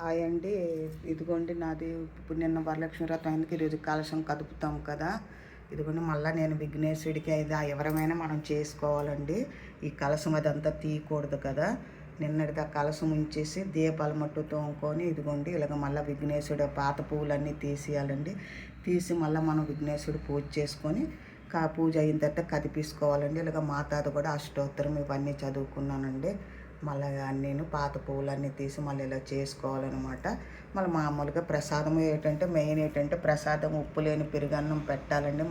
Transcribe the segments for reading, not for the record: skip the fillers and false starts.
Hi అండి. ఇదిగోండి నాది ఇప్పుడు నిన్న వరలక్ష్మి వ్రతం అయింది. ఈరోజు కలశం కదుపుతాం కదా. ఇదిగోండి మళ్ళీ నేను విఘ్నేశ్వరుడికి అది ఎవరమైనా మనం చేసుకోవాలండి. ఈ కలశం అదంతా తీయకూడదు కదా. నిన్నటిదా కలశం ఉంచేసి దీపాలు మట్టు తోముకొని ఇదిగోండి ఇలాగ మళ్ళీ విఘ్నేశ్వరుడు పాత పువ్వులన్నీ తీసేయాలండి. తీసి మళ్ళీ మనం విఘ్నేశ్వరుడు పూజ చేసుకొని పూజ అయిన తర్వాత కదిపేసుకోవాలండి. ఇలాగ మాతాది కూడా అష్టోత్తరం ఇవన్నీ చదువుకున్నానండి. మళ్ళీ నేను పాత పువ్వులన్నీ తీసి మళ్ళీ ఇలా చేసుకోవాలన్నమాట. మళ్ళీ మామూలుగా ప్రసాదం ఏంటంటే మెయిన్ ఏంటంటే ప్రసాదం ఉప్పు లేని పెరుగన్నం పెట్టాలండి.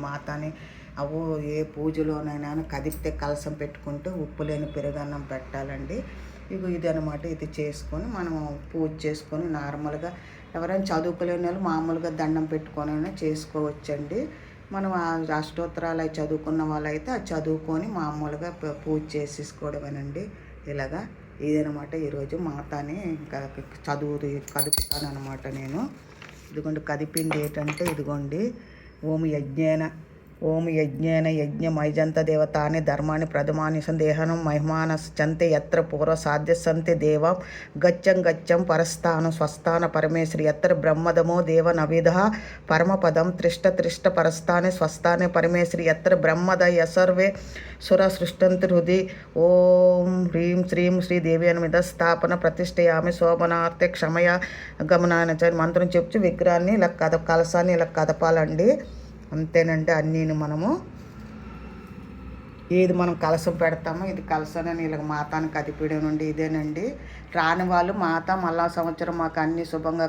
మాతని ఏ పూజలోనైనా కదిపితే కలసం పెట్టుకుంటూ ఉప్పు లేని పెరుగన్నం పెట్టాలండి. ఇది అనమాట. ఇది చేసుకొని మనం పూజ చేసుకొని నార్మల్గా ఎవరైనా చదువుకోలేని వాళ్ళు మామూలుగా దండం పెట్టుకొని చేసుకోవచ్చండి. మనం అష్టోత్తరాలు అవి చదువుకున్న వాళ్ళైతే అది చదువుకొని మామూలుగా పూజ చేసేసుకోవడమేనండి. ఇలాగా ఇదనమాట. ఈరోజు మాతాని ఇంకా కదుపుతాను అనమాట నేను. ఇదిగోండి కదిపింది ఏంటంటే ఇదిగోండి ఓం యజ్ఞేన యజ్ఞమైజంత దేవతాని ధర్మాన్ని ప్రథమాని సందేహనం మహిమానశ్చంతే యత్ర పూర్వ సాధ్యసంతే దేవం గచ్చం పరస్థానం స్వస్థాన పరమేశ్వరి యత్ర బ్రహ్మదమో దేవ నవిధ పరమపదం త్రిష్ట పరస్థానే స్వస్థానే పరమేశ్వరి యత్ర బ్రహ్మద యసర్వే సుర సృష్టంతి హృది ఓం హ్రీం శ్రీం శ్రీదేవి అనుమిద స్థాపన ప్రతిష్టయామి శోభనార్థే క్షమయ గమనాన్ని మంత్రం చెప్తూ విగ్రహాన్ని ఇలా కలసాన్ని ఇలా కదపాలండి. అంతేనండి. అన్నీని మనము ఏది మనం కలసం పెడతామో ఇది కలసానని ఇలా మాతాన్ని కదిపేయడం నుండి ఇదేనండి. రాని వాళ్ళు మాత మళ్ళా సంవత్సరం మాకు అన్నీ శుభంగా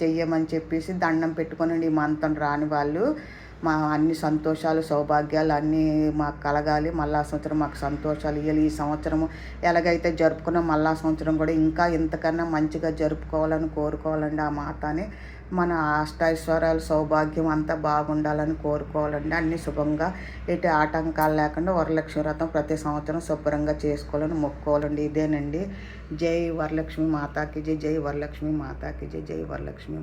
చెయ్యమని చెప్పేసి దండం పెట్టుకోనండి. ఈ మంతం రాని వాళ్ళు మా అన్ని సంతోషాలు సౌభాగ్యాలు అన్నీ మాకు కలగాలి. మళ్ళా సంవత్సరం మాకు సంతోషాలు ఇవ్వాలి. ఈ సంవత్సరము ఎలాగైతే జరుపుకున్నాం మళ్ళా సంవత్సరం కూడా ఇంకా ఇంతకన్నా మంచిగా జరుపుకోవాలని కోరుకోవాలండి. ఆ మాతని మన అష్టైశ్వర్యాలు సౌభాగ్యం అంతా బాగుండాలని కోరుకోవాలండి. అన్నీ శుభంగా ఎటు ఆటంకాలు లేకుండా వరలక్ష్మి వ్రతం ప్రతి సంవత్సరం శుభ్రంగా చేసుకోవాలని మొక్కుకోవాలండి. ఇదేనండి. జై వరలక్ష్మి మాతాకి జై. జై వరలక్ష్మి మాతాకి జై. జై వరలక్ష్మి.